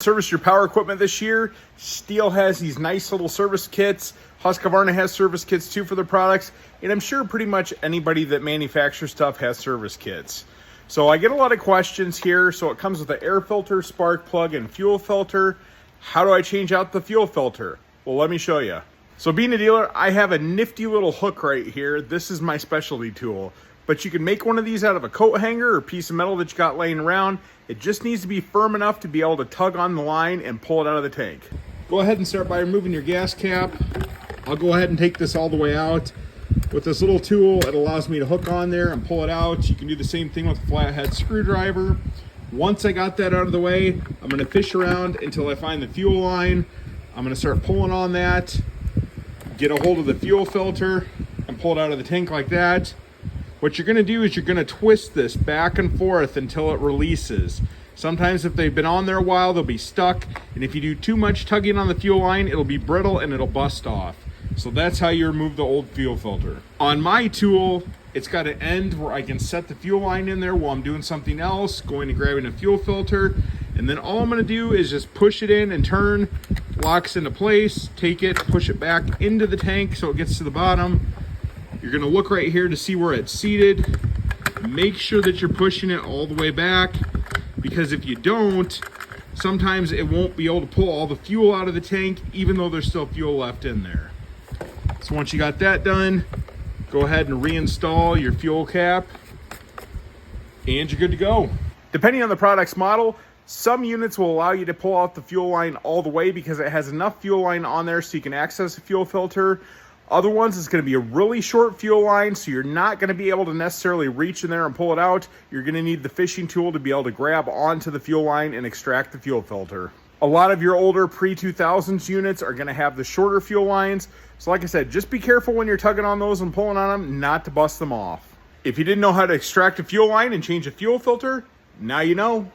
Service your power equipment this year. Stihl has these nice little service kits. Husqvarna has service kits too for their products. And I'm sure pretty much anybody that manufactures stuff has service kits. So I get a lot of questions here. So it comes with an air filter, spark plug, and fuel filter. How do I change out the fuel filter? Well, let me show you. So being a dealer, I have a nifty little hook right here. This is my specialty tool. But you can make one of these out of a coat hanger or piece of metal that you got laying around. It just needs to be firm enough to be able to tug on the line and pull it out of the tank. Go ahead and start by removing your gas cap. I'll go ahead and take this all the way out. With this little tool, it allows me to hook on there and pull it out. You can do the same thing with a flathead screwdriver. Once I got that out of the way, I'm gonna fish around until I find the fuel line. I'm gonna start pulling on that, get a hold of the fuel filter and pull it out of the tank like that. What you're gonna do is you're gonna twist this back and forth until it releases. Sometimes if they've been on there a while, they'll be stuck. And if you do too much tugging on the fuel line, it'll be brittle and it'll bust off. So that's how you remove the old fuel filter. On my tool, it's got an end where I can set the fuel line in there while I'm doing something else, going and grabbing a fuel filter. And then all I'm gonna do is just push it in and turn, locks into place, take it, push it back into the tank so it gets to the bottom. You're gonna look right here to see where it's seated. Make sure that you're pushing it all the way back, because if you don't, sometimes it won't be able to pull all the fuel out of the tank, even though there's still fuel left in there. So once you got that done, go ahead and reinstall your fuel cap and you're good to go. Depending on the product's model, some units will allow you to pull out the fuel line all the way because it has enough fuel line on there so you can access the fuel filter. Other ones, it's going to be a really short fuel line, so you're not going to be able to necessarily reach in there and pull it out. You're going to need the fishing tool to be able to grab onto the fuel line and extract the fuel filter. A lot of your older pre-2000s units are going to have the shorter fuel lines. So like I said, just be careful when you're tugging on those and pulling on them not to bust them off. If you didn't know how to extract a fuel line and change a fuel filter, now you know.